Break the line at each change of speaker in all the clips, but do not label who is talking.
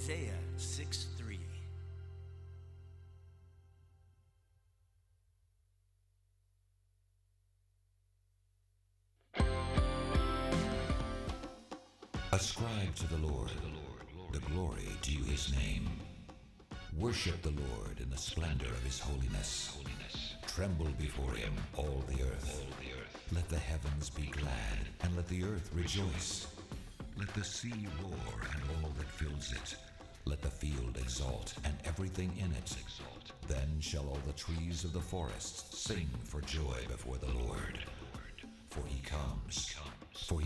Isaiah 6:3.
Ascribe to the Lord the glory due his name. Worship the Lord in the splendor of his holiness. Tremble before him, all the earth. Let the heavens be glad, and let the earth rejoice. Let the sea roar, and all that fills it. Let the field exult, and everything in it. Then shall all the trees of the forest sing for joy before the Lord. For he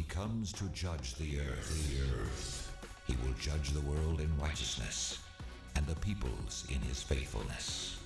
comes to judge the earth. He will judge the world in righteousness, and the peoples in his faithfulness.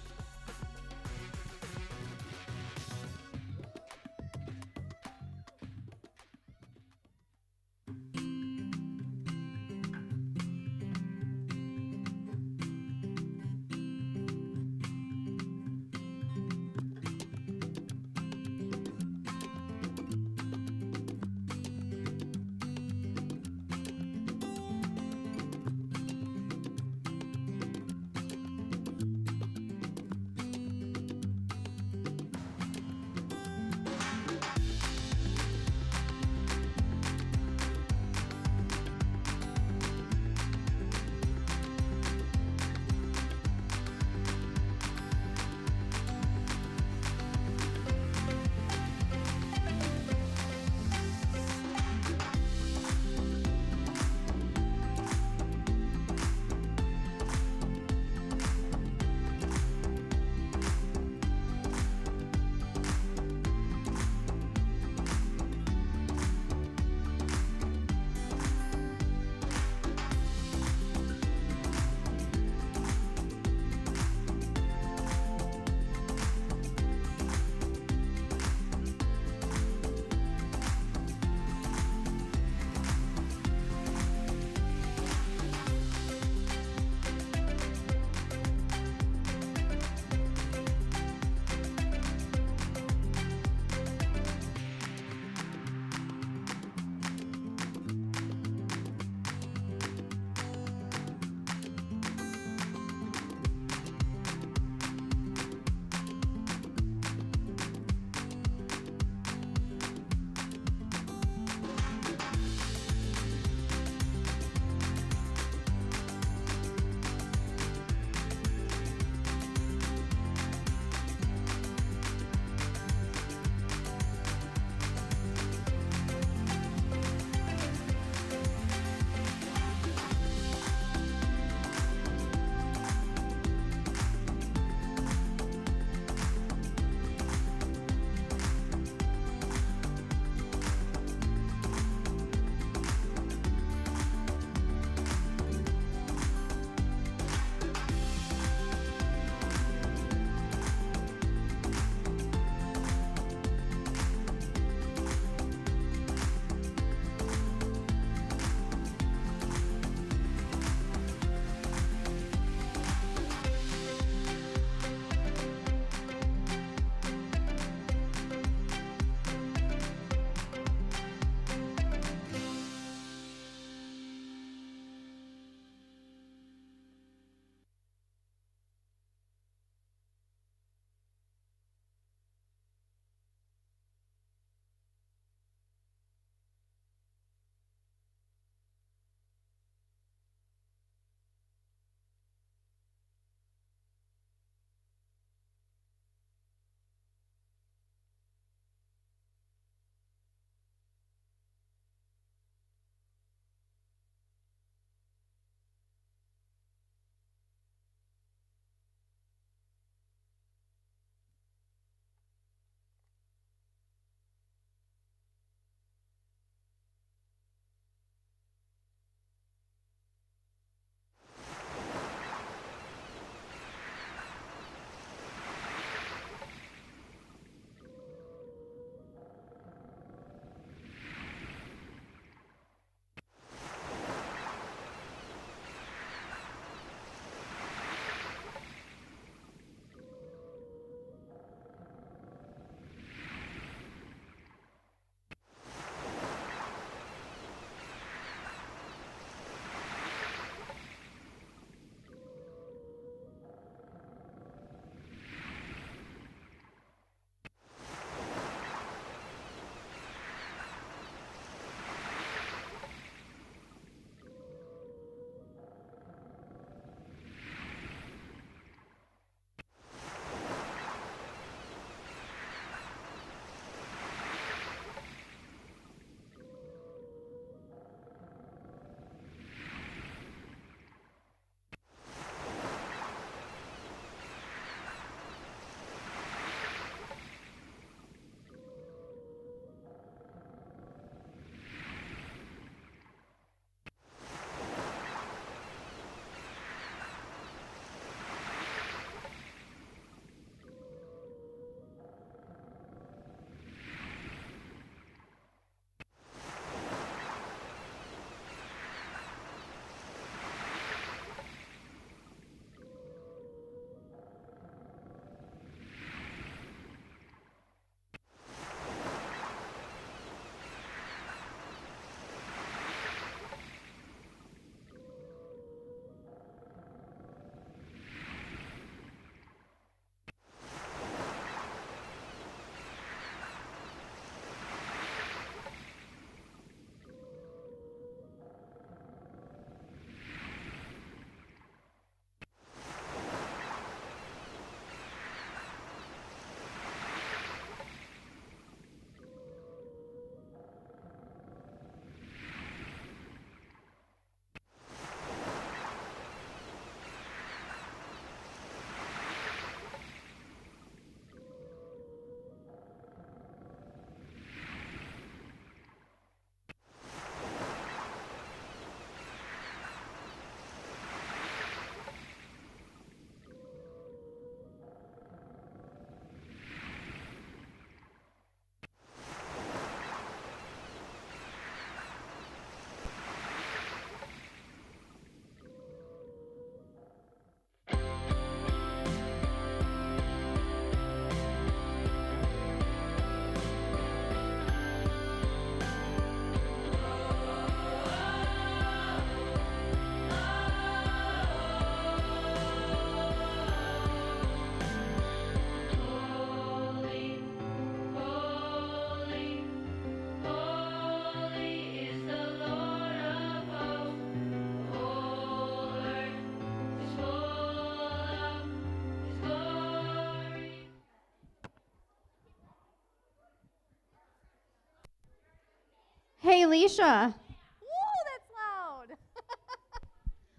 Alicia. Woo, that's loud.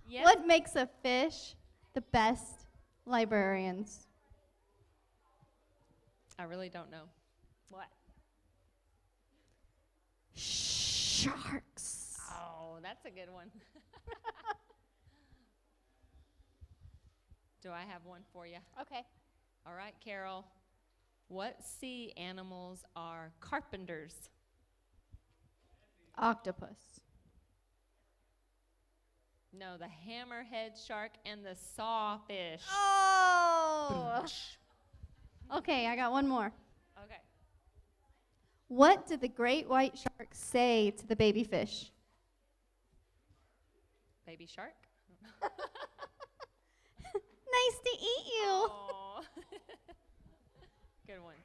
Yes.
What makes a fish the best librarians?
I really don't know. What?
Sharks.
Oh, that's a good one. Do I have one for you?
Okay.
All right, Carol. What sea animals are carpenters?
Octopus.
No, the hammerhead shark and the sawfish.
Oh. Okay, I got one more.
Okay.
What did the great white shark say to the baby fish?
Baby shark?
Nice to eat you.
Aw. Good one.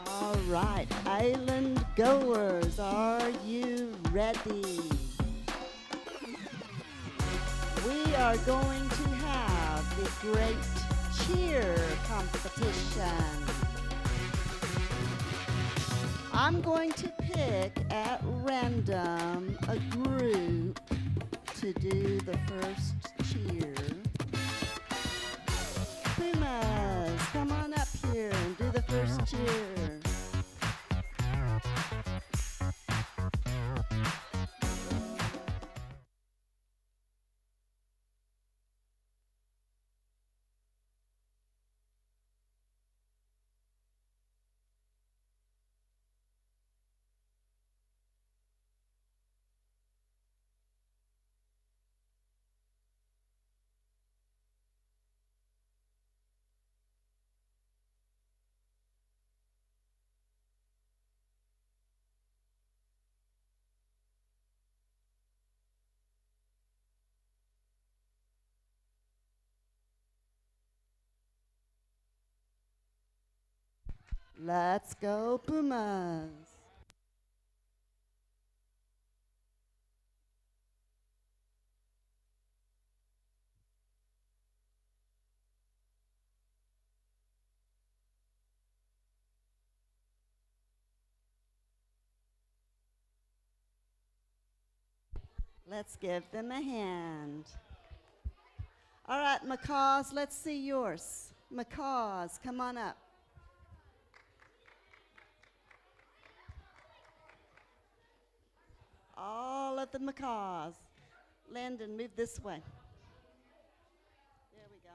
All right, island goers, are you ready? We are going to have the great cheer competition. I'm going to pick at random a group to do the first cheer. Pumas, come on up here and do the first cheer. Let's go, Pumas. Let's give them a hand. All right, macaws, let's see yours. Macaws, come on up. all of the macaws. Landon, move this way. There we go.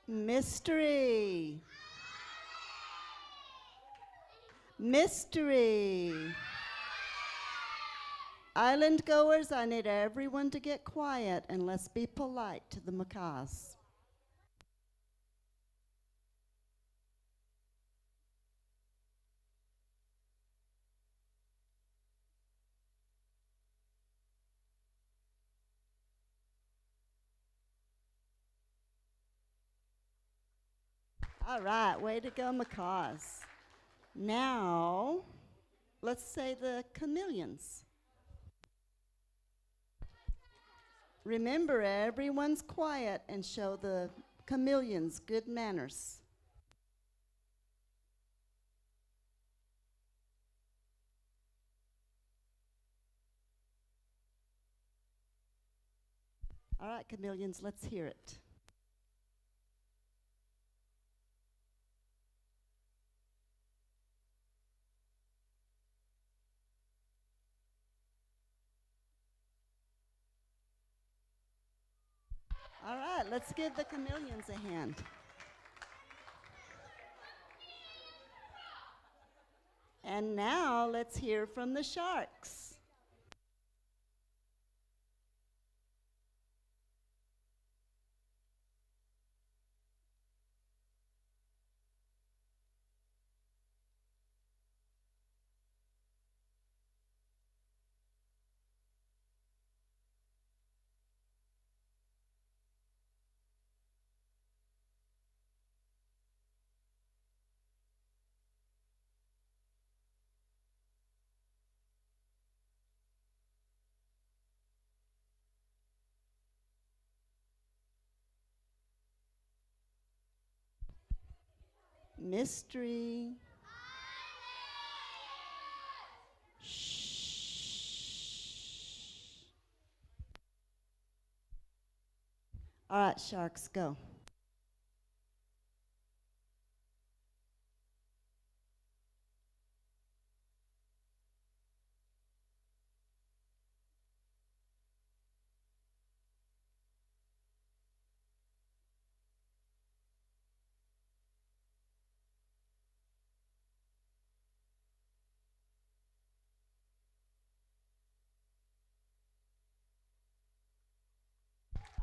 Mystery. Mystery. Island goers, I need everyone to get quiet and let's be polite to the macaws. All right, way to go, macaws. Now, let's say the chameleons. Remember, everyone's quiet and show the chameleons good manners. All right, chameleons, let's hear it. All right, let's give the chameleons a hand. And now let's hear from the sharks. Mystery. Shh. All right, sharks, go.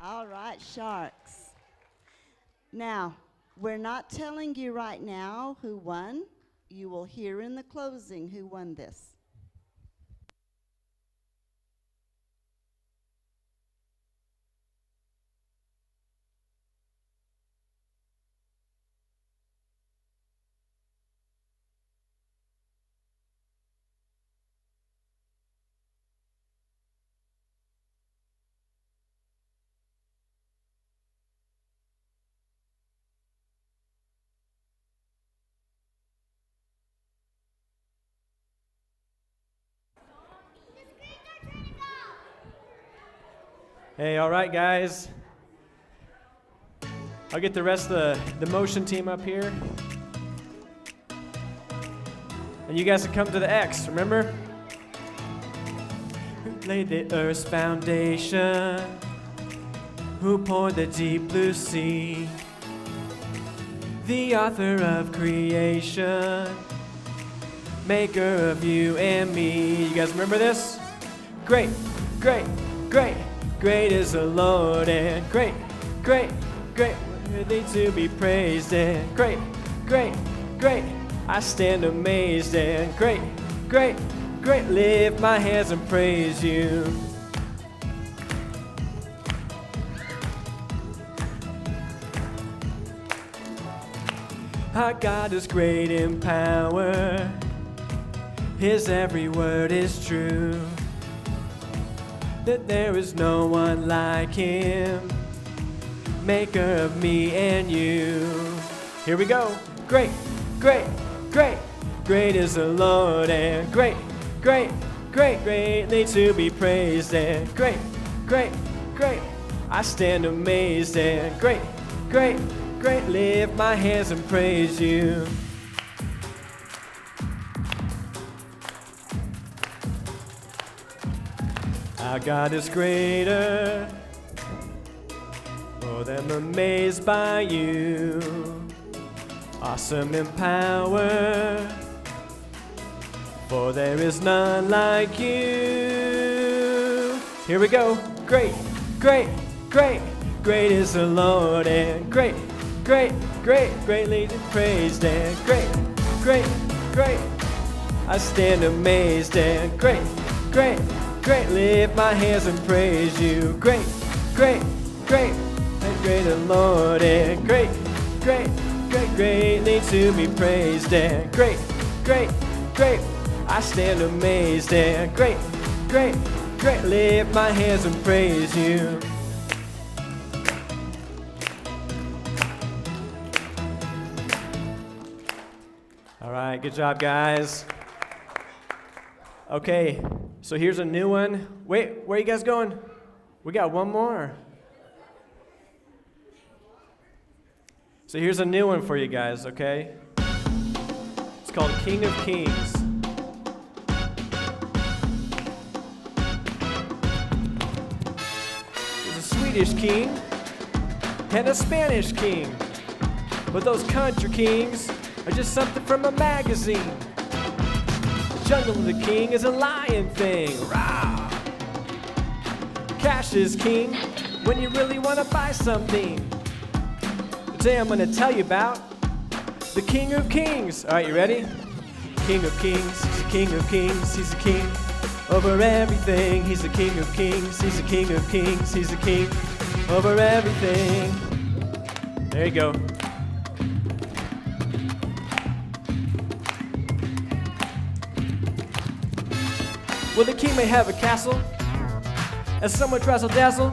All right, sharks. Now, we're not telling you right now who won. You will hear in the closing who won this.
Hey, all right, guys. I'll get the rest of the motion team up here. And you guys can come to the X, remember? Who laid the earth's foundation? Who poured the deep blue sea? The author of creation, maker of you and me. You guys remember this? Great, great, great. Great is the Lord, and great, great, great, worthy to be praised, and great, great, great, I stand amazed, and great, great, great, lift my hands and praise you. Our God is great in power, His every word is true. That there is no one like Him, maker of me and you. Here we go. Great, great, great, great is the Lord, and great, great, great, greatly to be praised, and great, great, great, I stand amazed, and great, great, great, lift my hands and praise you. Our God is greater. Lord, I'm amazed by you. Awesome in power, for there is none like you. Here we go. Great, great, great, great is the Lord, and great, great, great, greatly praised, and great, great, great, I stand amazed, and great, great, great, lift my hands and praise you. Great, great, great, and great the Lord, and great, great, great, greatly to be praised, and great, great, great, I stand amazed, and great, great, great, lift my hands and praise you. All right, good job, guys. Okay, so here's a new one. Wait, where are you guys going? We got one more. So here's a new one for you guys, okay? It's called King of Kings. There's a Swedish king and a Spanish king. But those country kings are just something from a magazine. The jungle of the king is a lion thing. Rah! Cash is king when you really want to buy something. Today I'm going to tell you about the King of Kings. All right, you ready? King of Kings, he's the King of Kings, he's the king over everything. He's the King of Kings, he's the King of Kings, he's the king over everything. There you go. Well, the king may have a castle and somewhat razzle-dazzle.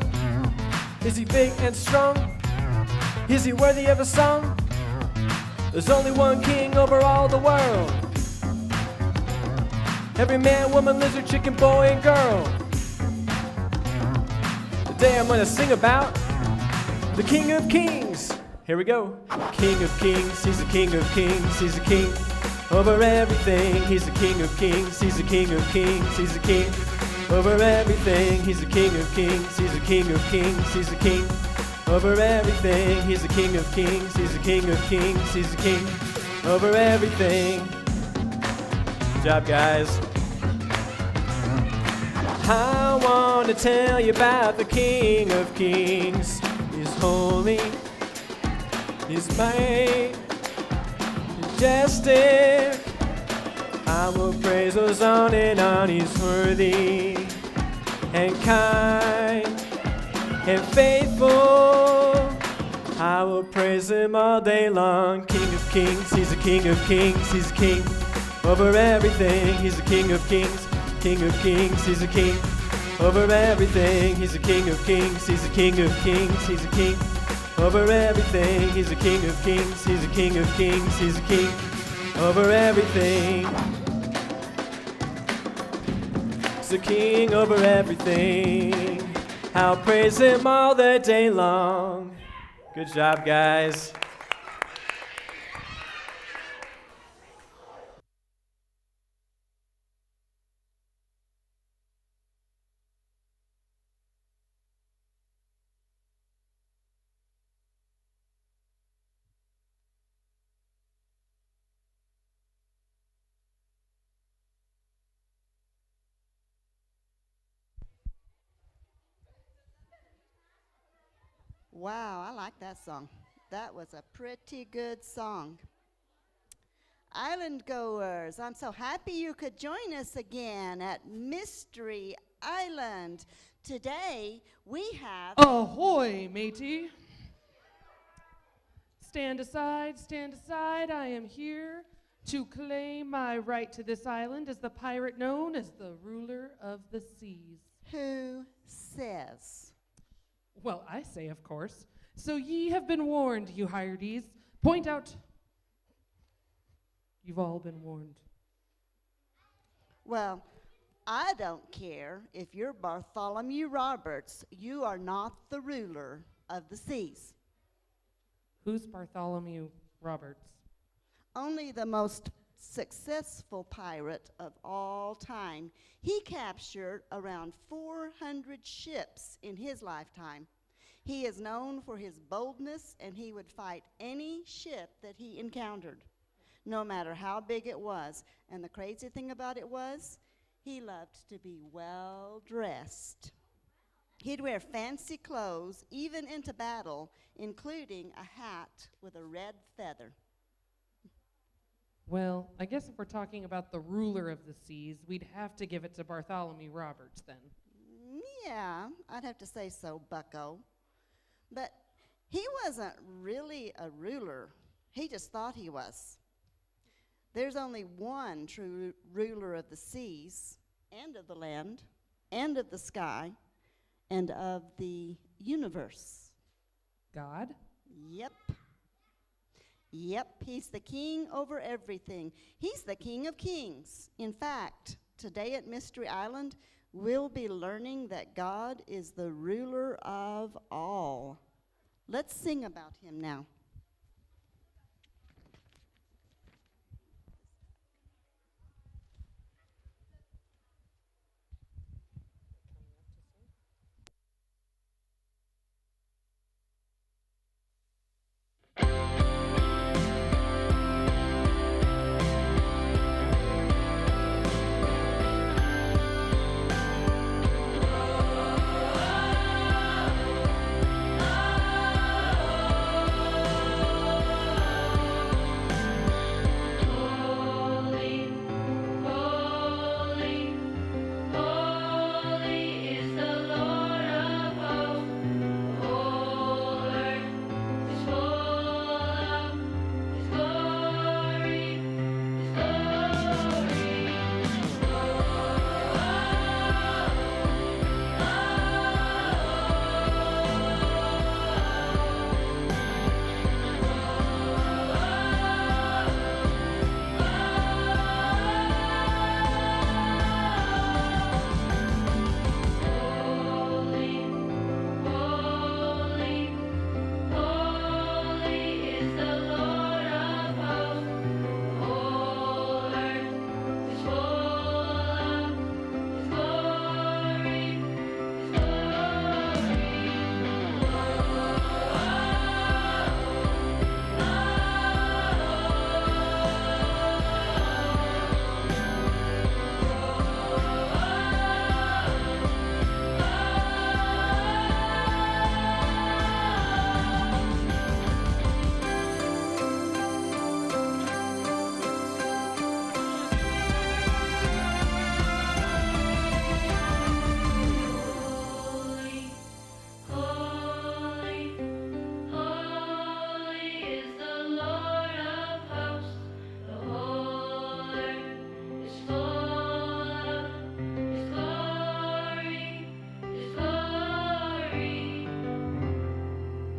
Is he big and strong? Is he worthy of a song? There's only one king over all the world. Every man, woman, lizard, chicken, boy, and girl. Today I'm gonna sing about the King of Kings. Here we go. King of Kings, he's the King of Kings, he's the king over everything. He's the King of Kings, he's the King of Kings, he's the king over everything. He's the King of Kings, he's the King of Kings, he's the king over everything. He's the King of Kings, he's the King of Kings, he's the king over everything. Good job, guys. I want to tell you about the King of Kings. He's holy, he's mighty, majestic. I will praise goes on and on. He's worthy and kind and faithful. I will praise him all day long. King of Kings, he's the King of Kings, he's the king over everything. He's the King of Kings, King of Kings, he's the king over everything. He's the King of Kings, he's the King of Kings, he's the king over everything. He's the King of Kings, he's the King of Kings, he's the king over everything. He's the king over everything. I'll praise him all the day long. Good job, guys.
Wow, I like that song. That was a pretty good song. Island goers, I'm so happy you could join us again at Mystery Island. Today we have...
Ahoy, matey! Stand aside, I am here to claim my right to this island as the pirate known as the ruler of the seas.
Who says?
Well, I say, of course, So ye have been warned, you Hyades. Point out. You've all been warned.
Well, I don't care if you're Bartholomew Roberts. You are not the ruler of the seas.
Who's Bartholomew Roberts?
Only the most successful pirate of all time. He captured around 400 ships in his lifetime. He is known for his boldness, and he would fight any ship that he encountered, no matter how big it was. And the crazy thing about it was, he loved to be well dressed. He'd wear fancy clothes, even into battle, including a hat with a red feather.
Well, I guess if we're talking about the ruler of the seas, we'd have to give it to Bartholomew Roberts then.
Yeah, I'd have to say so, bucko. But he wasn't really a ruler. He just thought he was. There's only one true ruler of the seas, and of the land, and of the sky, and of the universe.
God?
Yep. Yep, he's the king over everything. He's the King of Kings. In fact, today at Mystery Island, we'll be learning that God is the ruler of all. Let's sing about him now.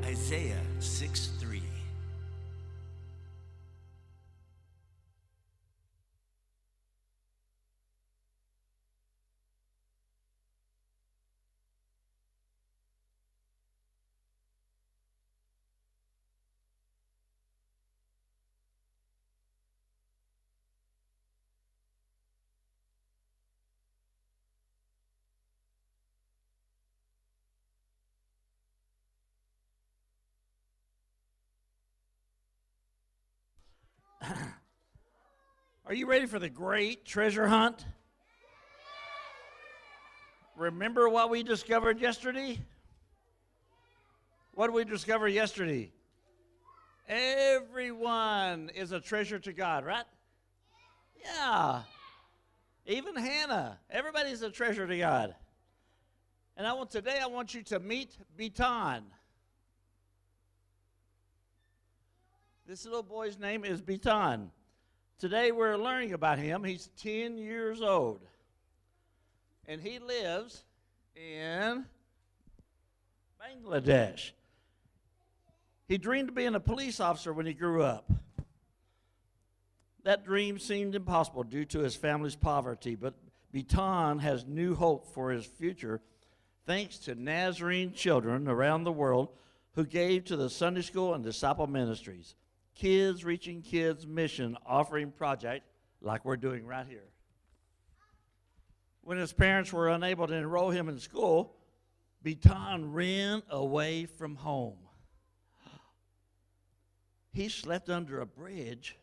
Isaiah 6:3.
Are you ready for the great treasure hunt? Remember what we discovered yesterday? What did we discover yesterday? Everyone is a treasure to God, right? Yeah. Even Hannah. Everybody's a treasure to God. And today I want you to meet Bitan. This little boy's name is Bitan. Today we're learning about him. He's 10 years old. And he lives in Bangladesh. He dreamed of being a police officer when he grew up. That dream seemed impossible due to his family's poverty, but Bitan has new hope for his future thanks to Nazarene children around the world who gave to the Sunday School and Disciple Ministries. Kids Reaching Kids mission offering project like we're doing right here. When his parents were unable to enroll him in school, Bitan ran away from home. He slept under a bridge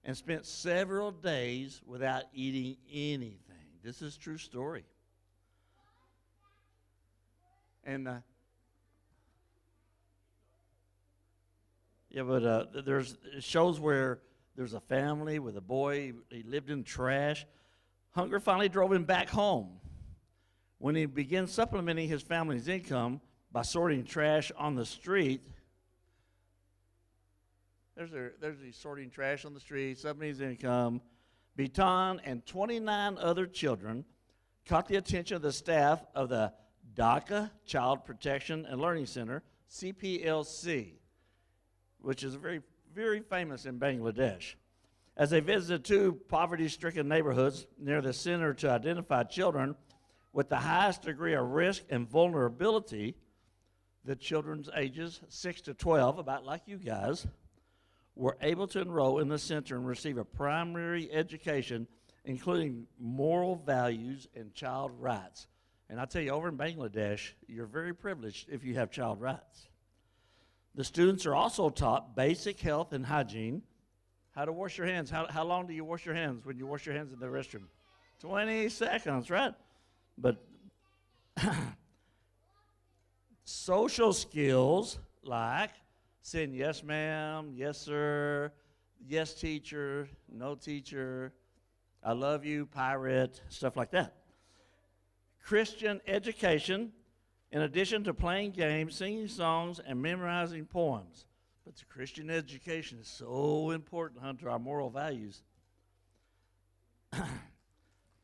and spent several days without eating anything. This is a true story. And it shows where there's a family with a boy. He lived in trash. Hunger finally drove him back home. When he began supplementing his family's income by sorting trash on the street, there's he sorting trash on the street, supplementing his income. Bitan and 29 other children caught the attention of the staff of the Dhaka Child Protection and Learning Center, CPLC, which is very, very famous in Bangladesh. As they visited two poverty-stricken neighborhoods near the center to identify children with the highest degree of risk and vulnerability, the children's ages 6 to 12, about like you guys, were able to enroll in the center and receive a primary education, including moral values and child rights. And I tell you, over in Bangladesh, you're very privileged if you have child rights. The students are also taught basic health and hygiene, how to wash your hands. How long do you wash your hands when you wash your hands in the restroom? 20 seconds, right? But social skills like saying yes, ma'am, yes, sir, yes, teacher, no, teacher, I love you, pirate, stuff like that. Christian education, in addition to playing games, singing songs, and memorizing poems. But the Christian education is so important to our moral values.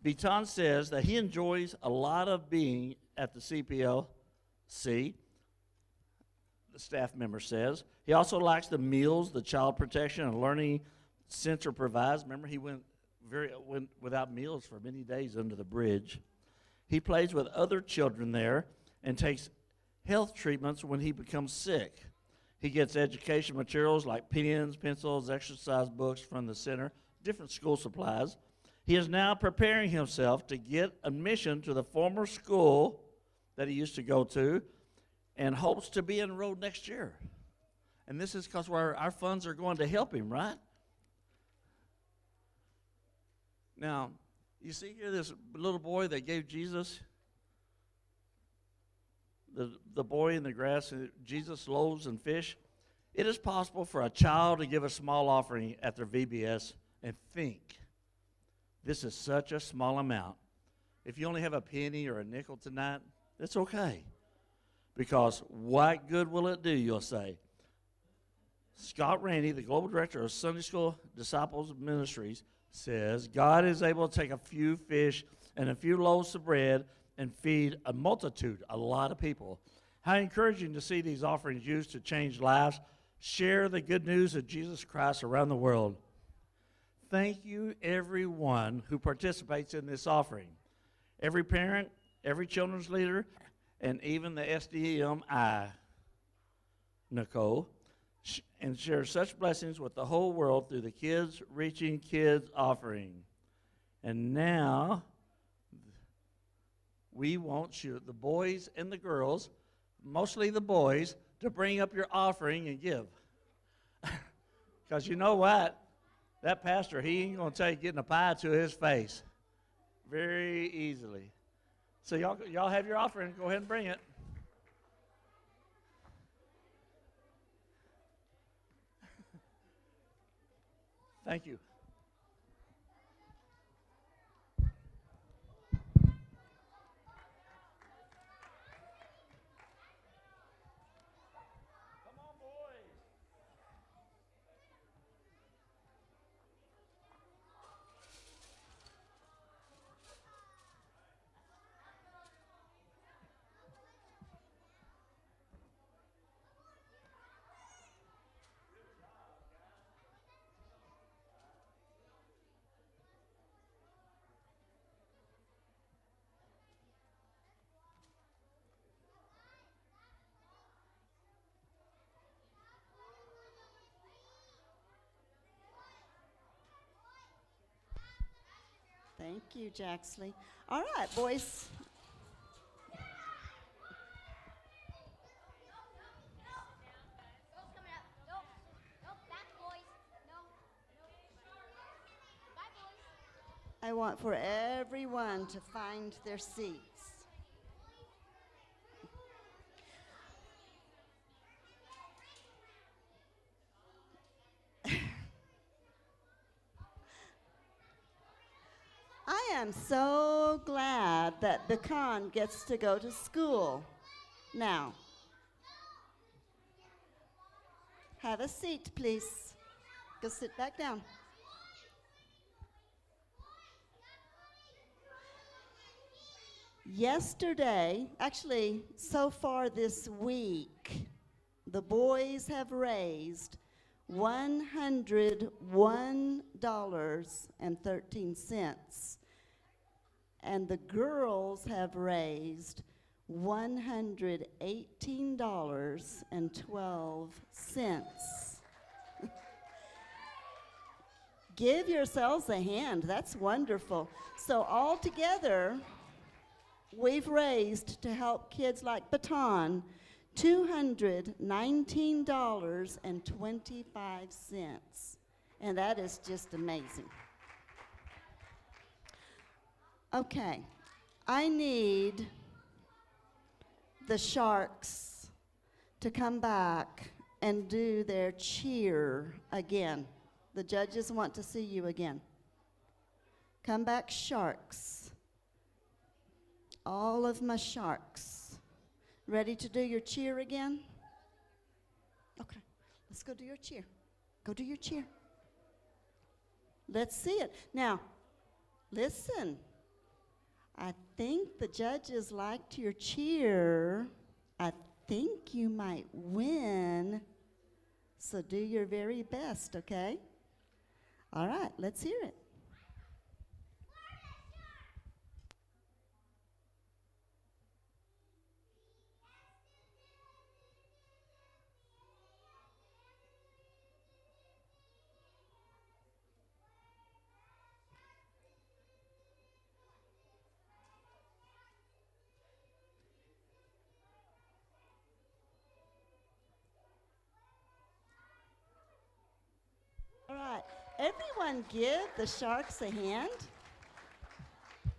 Bitan says that he enjoys a lot of being at the CPLC, the staff member says. He also likes the meals the Child Protection and Learning Center provides. Remember, he went without meals for many days under the bridge. He plays with other children there and takes health treatments when he becomes sick. He gets education materials like pens, pencils, exercise books from the center, different school supplies. He is now preparing himself to get admission to the former school that he used to go to and hopes to be enrolled next year. And this is because our funds are going to help him, right? Now, you see here this little boy that gave Jesus, the boy in the grass, Jesus, loaves and fish. It is possible for a child to give a small offering at their VBS and think, this is such a small amount. If you only have a penny or a nickel tonight, that's okay. Because what good will it do, you'll say. Scott Rainey, the global director of Sunday School Disciples Ministries, says God is able to take a few fish and a few loaves of bread and feed a multitude, a lot of people. How encouraging to see these offerings used to change lives, share the good news of Jesus Christ around the world. Thank you, everyone who participates in this offering. Every parent, every children's leader, and even the SDMI, Nicole, and share such blessings with the whole world through the Kids Reaching Kids offering. And now, we want you, the boys and the girls, mostly the boys, to bring up your offering and give. Because you know what? That pastor, he ain't going to tell you getting a pie to his face very easily. So y'all have your offering. Go ahead and bring it. Thank you.
Thank you, Jaxley. All right, boys. I want for everyone to find their seats. I am so glad that Pecan gets to go to school now. Have a seat, please. Go sit back down. Yesterday, actually, so far this week, the boys have raised $101.13, and the girls have raised $118.12. Give yourselves a hand. That's wonderful. So all together, we've raised to help kids like Baton $219.25. And that is just amazing. Okay, I need the Sharks to come back and do their cheer again. The judges want to see you again. Come back, Sharks. All of my Sharks. Ready to do your cheer again? Okay, let's go do your cheer. Go do your cheer. Let's see it. Now, listen. I think the judges liked your cheer. I think you might win. So do your very best, okay? All right, let's hear it. All right, everyone give the Sharks a hand.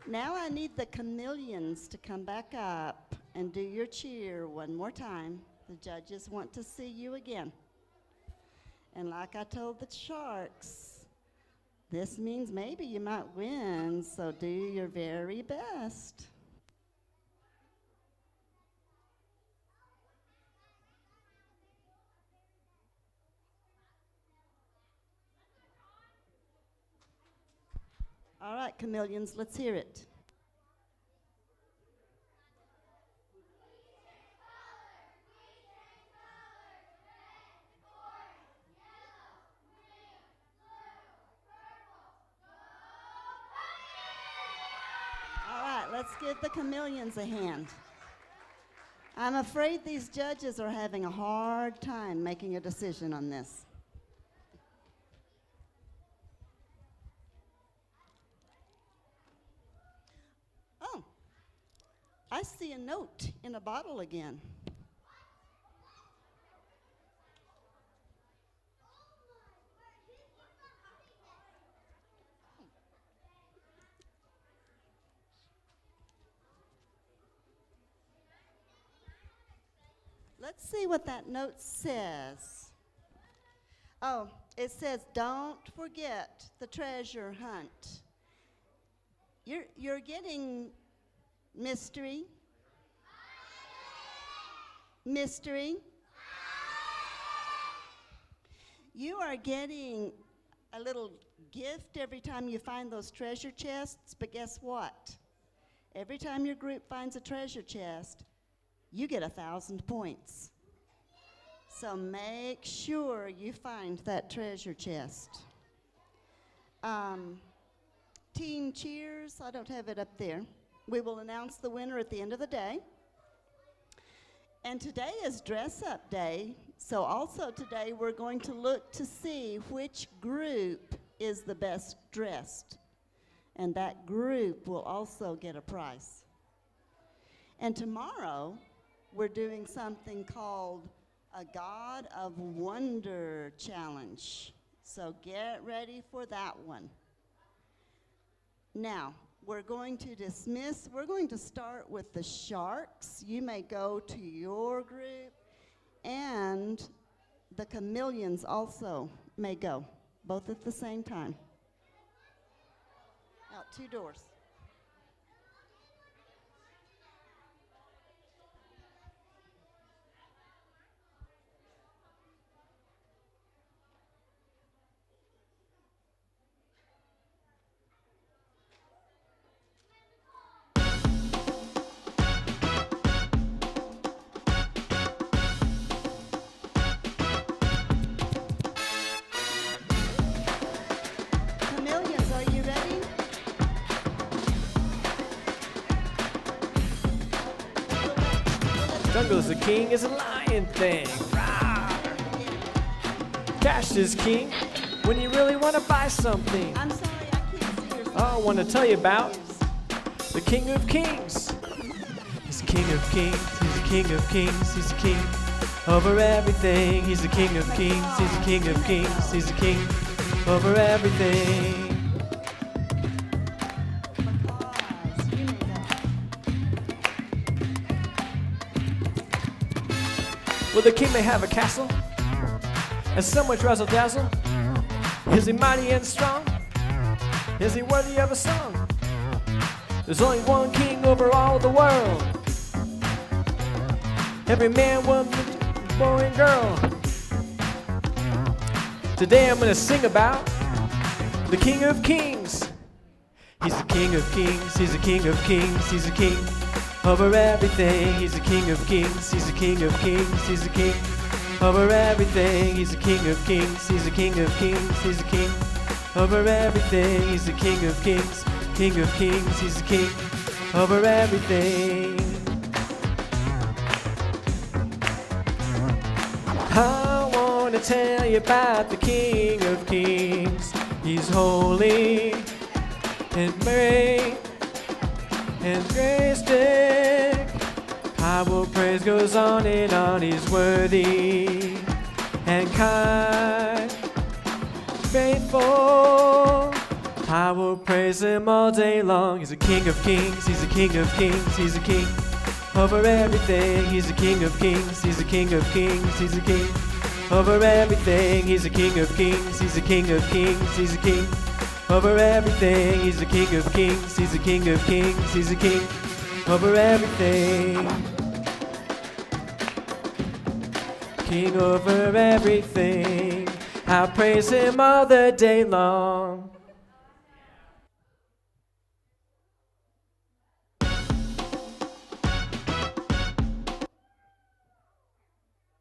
Now I need the chameleons to come back up and do your cheer one more time. The judges want to see you again. And like I told the Sharks, this means maybe you might win, so do your very best. All right, chameleons, let's hear it. All right, let's give the chameleons a hand. I'm afraid these judges are having a hard time making a decision on this. Oh, I see a note in a bottle again. Let's see what that note says. Oh, it says, don't forget the treasure hunt. You're getting mystery. Mystery. You are getting a little gift every time you find those treasure chests, but guess what? Every time your group finds a treasure chest, you get 1,000 points. So make sure you find that treasure chest. Team cheers, I don't have it up there. We will announce the winner at the end of the day. And today is dress up day. So also today we're going to look to see which group is the best dressed. and that group will also get a prize. And tomorrow, we're doing something called a God of Wonder Challenge. So get ready for that one. Now, we're going to dismiss. We're going to start with the sharks. You may go to your group, and the chameleons also may go, both at the same time. Out 2 doors. Chameleons, are you ready?
Jungle's the king is a lion thing. Rawr. Cash is king when you really want to buy something.
I'm sorry, I can't see your
I want to tell you about the King of Kings. He's the King of Kings. He's the King of Kings. He's the King over everything. He's the King of Kings. He's the King of Kings. He's the King over everything.
Because you may go.
Well, the king may have a castle and so much razzle dazzle. Is he mighty and strong? Is he worthy of a song? There's only one king over all the world. Every man, woman, boy, and girl. Today I'm gonna sing about the King of Kings. He's the King of Kings. He's the King of Kings. He's the King over everything. He's the King of Kings. He's the King of Kings. He's the King over everything. He's the King of Kings. He's the King of Kings. He's the King over everything. He's the King of Kings. King of Kings. He's the King over everything. I want to tell you about the King of Kings. He's holy and great and majestic. Power praise goes on and on. He's worthy and kind, faithful. I will praise him all day long. He's the King of Kings. He's the King of Kings. He's the King over everything. He's the King of Kings. He's the King of Kings. He's the King over everything. He's the King of Kings. He's the King of Kings. He's the King over everything. He's the King of Kings. He's the King of Kings. He's the King over everything. King over everything. I praise him all the day long.